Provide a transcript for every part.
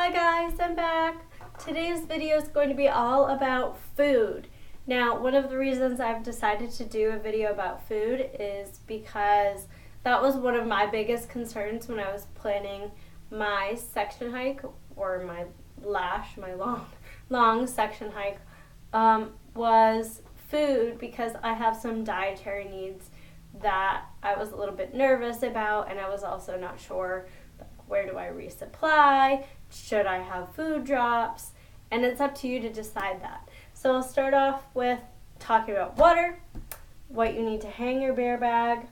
Hi guys, I'm back. Today's video is going to be all about food. Now, one of the reasons I've decided to do a video about food is because that was one of my biggest concerns when I was planning my section hike, or my long section hike, was food, because I have some dietary needs that I was a little bit nervous about, and I was also not sure, where do I resupply? Should I have food drops? And it's up to you to decide that. So I'll start off with talking about water, what you need to hang your bear bag,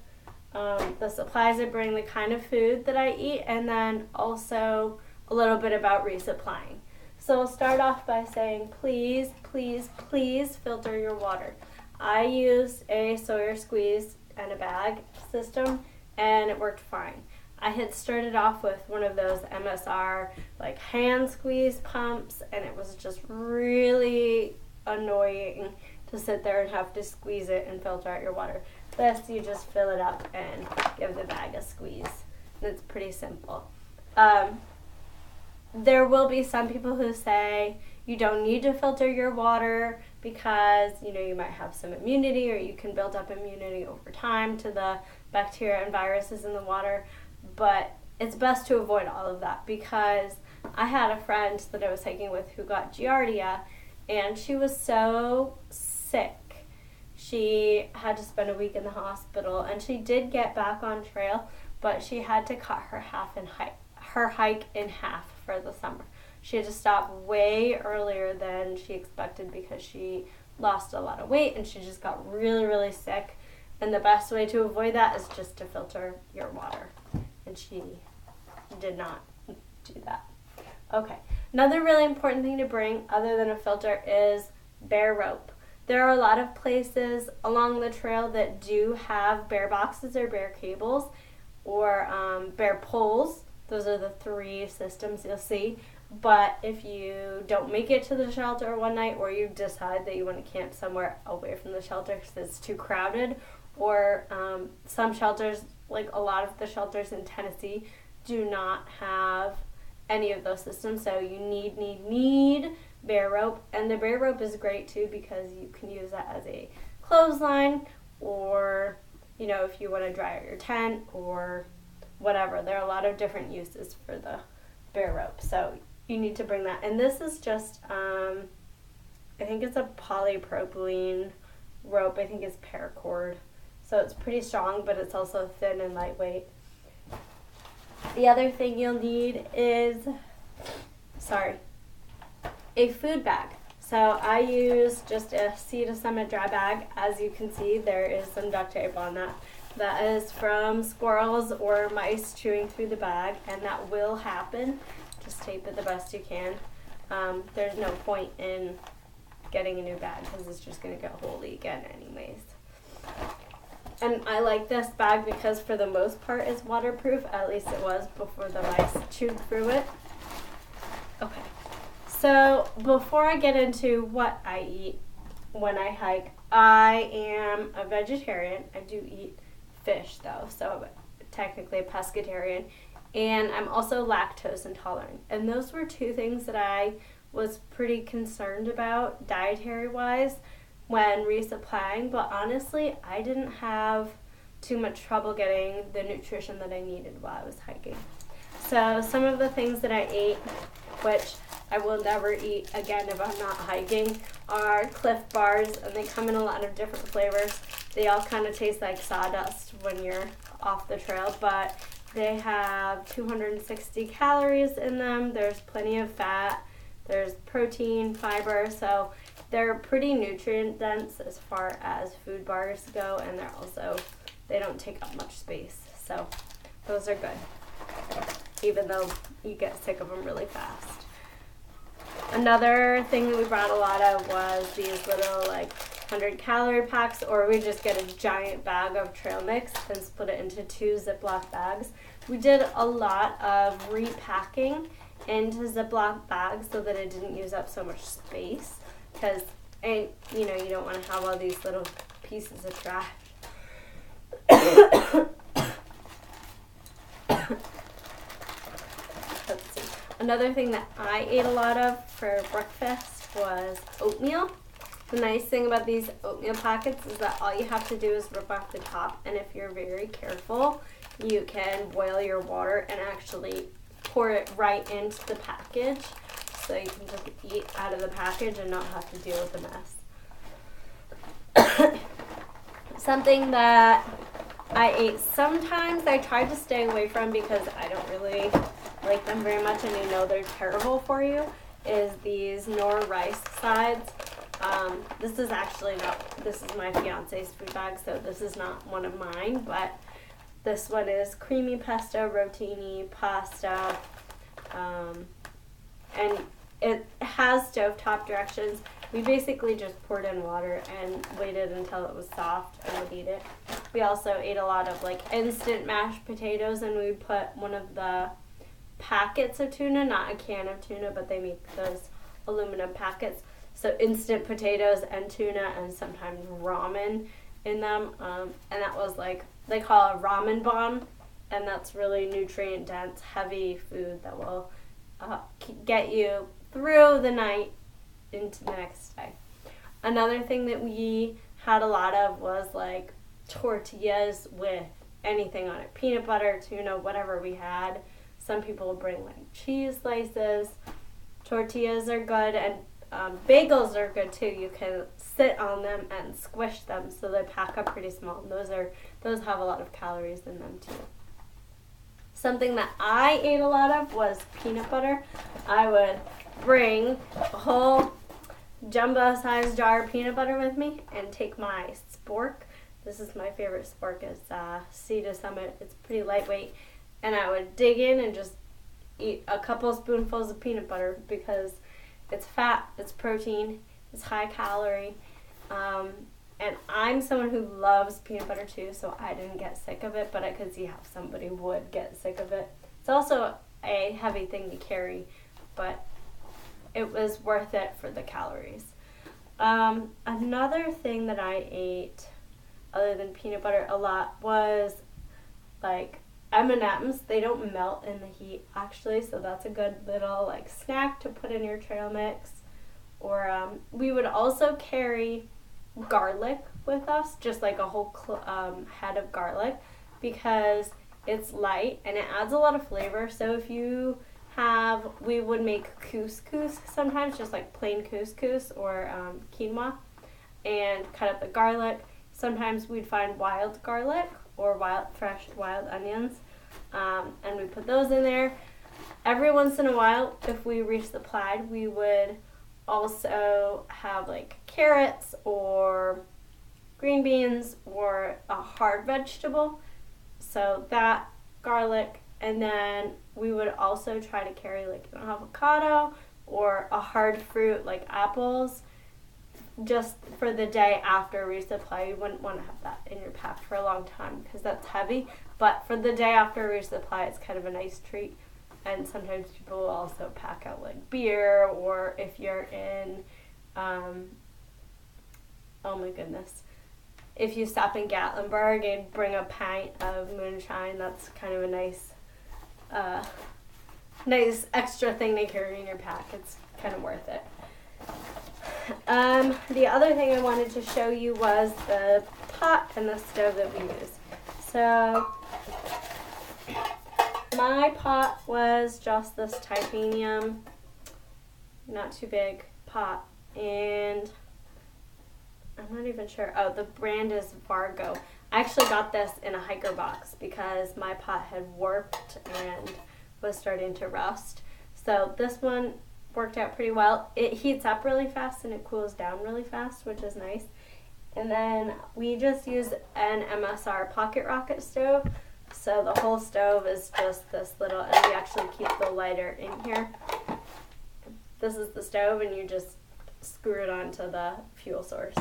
the supplies I bring, the kind of food that I eat, and then also a little bit about resupplying. So I'll start off by saying, please, please, please filter your water. I used a Sawyer squeeze and a bag system, and it worked fine. I had started off with one of those MSR hand squeeze pumps, and it was just really annoying to sit there and have to squeeze it and filter out your water. This, you just fill it up and give the bag a squeeze. It's pretty simple. There will be some people who say you don't need to filter your water because you might have some immunity, or you can build up immunity over time to the bacteria and viruses in the water. But it's best to avoid all of that, because I had a friend that I was hiking with who got Giardia, and she was so sick. She had to spend a week in the hospital, and she did get back on trail, but she had to cut her hike in half for the summer. She had to stop way earlier than she expected because she lost a lot of weight, and she just got really, really sick. And the best way to avoid that is just to filter your water. And she did not do that. Okay, another really important thing to bring other than a filter is bear rope. There are a lot of places along the trail that do have bear boxes or bear cables or bear poles. Those are the three systems you'll see. But if you don't make it to the shelter one night, or you decide that you want to camp somewhere away from the shelter because it's too crowded, or some shelters, like a lot of the shelters in Tennessee, do not have any of those systems, so you need bear rope. And the bear rope is great too, because you can use that as a clothesline, or if you want to dry out your tent or whatever. There are a lot of different uses for the bear rope, so you need to bring that. And this is just I think it's a polypropylene rope. I think it's paracord. So it's pretty strong, but it's also thin and lightweight. The other thing you'll need is, a food bag. So I use just a Sea to Summit dry bag. As you can see, there is some duct tape on that. That is from squirrels or mice chewing through the bag, and that will happen. Just tape it the best you can. There's no point in getting a new bag because it's just going to get holey again anyways. And I like this bag because for the most part it's waterproof. At least it was before the mice chewed through it. Okay, so before I get into what I eat when I hike, I am a vegetarian. I do eat fish though, so technically a pescatarian. And I'm also lactose intolerant. And those were two things that I was pretty concerned about dietary-wise when resupplying, but honestly, I didn't have too much trouble getting the nutrition that I needed while I was hiking. So some of the things that I ate, which I will never eat again if I'm not hiking, are Cliff Bars, and they come in a lot of different flavors. They all kind of taste like sawdust when you're off the trail, but they have 260 calories in them. There's plenty of fat. There's protein, fiber, so they're pretty nutrient dense as far as food bars go, and they don't take up much space. So those are good, even though you get sick of them really fast. Another thing that we brought a lot of was these little 100-calorie packs, or we just get a giant bag of trail mix and split it into 2 Ziploc bags. We did a lot of repacking into Ziploc bags so that it didn't use up so much space, because you don't want to have all these little pieces of trash. Let's see. Another thing that I ate a lot of for breakfast was oatmeal. The nice thing about these oatmeal packets is that all you have to do is rip off the top, and if you're very careful, you can boil your water and actually pour it right into the package, so you can just eat out of the package and not have to deal with the mess. Something that I ate sometimes, I tried to stay away from because I don't really like them very much and you know they're terrible for you, is these nor rice sides. This is actually not, this is my fiance's food bag, so this is not one of mine, but this one is creamy pesto, rotini, pasta, and it has stovetop directions. We basically just poured in water and waited until it was soft and would eat it. We also ate a lot of like instant mashed potatoes, and we put one of the packets of tuna, not a can of tuna, but they make those aluminum packets. So instant potatoes and tuna and sometimes ramen in them. And that was like, they call it a ramen bomb. And that's really nutrient dense, heavy food that will get you through the night into the next day. Another thing that we had a lot of was like tortillas with anything on it. Peanut butter, tuna, whatever we had. Some people will bring like cheese slices. Tortillas are good, and bagels are good too. You can sit on them and squish them, so they pack up pretty small. And those have a lot of calories in them too. Something that I ate a lot of was peanut butter. I would bring a whole jumbo-sized jar of peanut butter with me and take my spork. This is my favorite spork. It's Sea Summit. It's pretty lightweight. And I would dig in and just eat a couple spoonfuls of peanut butter because it's fat, it's protein, it's high calorie. And I'm someone who loves peanut butter too, so I didn't get sick of it, but I could see how somebody would get sick of it. It's also a heavy thing to carry, but it was worth it for the calories. Another thing that I ate other than peanut butter a lot was like M&Ms. They don't melt in the heat actually, so that's a good little like snack to put in your trail mix. Or we would also carry garlic with us, just like a whole head of garlic, because it's light and it adds a lot of flavor. So if you we would make couscous sometimes, just like plain couscous or quinoa, and cut up the garlic. Sometimes we'd find wild garlic or fresh wild onions, and we put those in there. Every once in a while, if we resupplied, we would also have like carrots or green beans or a hard vegetable, so that garlic. And then we would also try to carry like an avocado or a hard fruit like apples, just for the day after resupply. You wouldn't want to have that in your pack for a long time because that's heavy, but for the day after resupply, it's kind of a nice treat. And sometimes people will also pack out like beer, or if you're in, oh my goodness, if you stop in Gatlinburg and bring a pint of moonshine, that's kind of a nice extra thing to carry in your pack. It's kind of worth it. The other thing I wanted to show you was the pot and the stove that we use. So my pot was just this titanium, not too big pot, and I'm not even sure. Oh, the brand is Vargo. I actually got this in a hiker box because my pot had warped and was starting to rust. So this one worked out pretty well. It heats up really fast and it cools down really fast, which is nice. And then we just use an MSR pocket rocket stove. So the whole stove is just this little, and we actually keep the lighter in here. This is the stove, and you just screw it onto the fuel source.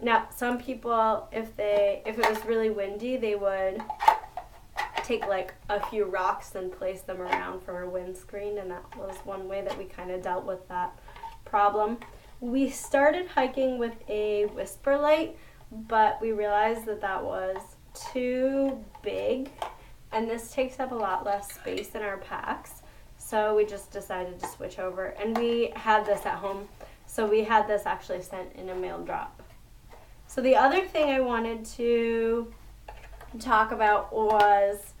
Now, some people, if it was really windy, they would take like a few rocks and place them around for a windscreen, and that was one way that we kind of dealt with that problem. We started hiking with a whisper light, but we realized that was too big, and this takes up a lot less space in our packs. so we just decided to switch over. And we had this at home, so we had this actually sent in a mail drop. So the other thing I wanted to talk about was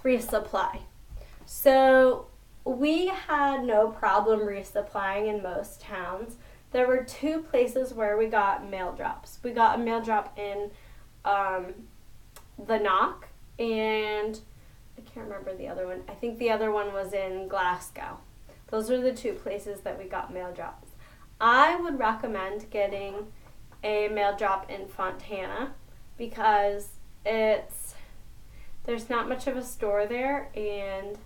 resupply. So we had no problem resupplying in most towns. There were 2 places where we got mail drops. We got a mail drop in the Knock, and I can't remember the other one. I think the other one was in Glasgow. Those are the 2 places that we got mail drops. I would recommend getting a mail drop in Fontana because there's not much of a store there, and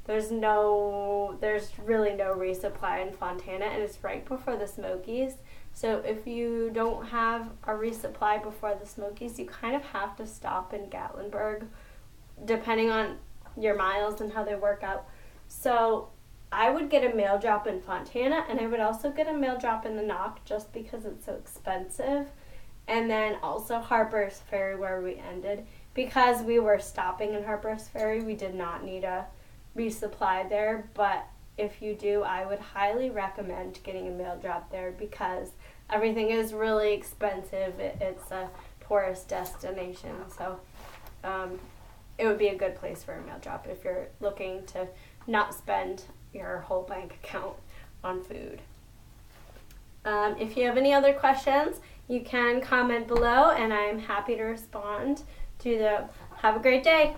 there's really no resupply in Fontana, and it's right before the Smokies. So if you don't have a resupply before the Smokies, you kind of have to stop in Gatlinburg, depending on your miles and how they work out. So I would get a mail drop in Fontana, and I would also get a mail drop in the Knock just because it's so expensive. And then also Harper's Ferry, where we ended. Because we were stopping in Harper's Ferry, we did not need a resupply there, but if you do, I would highly recommend getting a mail drop there because everything is really expensive. It's a tourist destination, so it would be a good place for a mail drop if you're looking to not spend your whole bank account on food. If you have any other questions, you can comment below, and I'm happy to respond to them. Have a great day.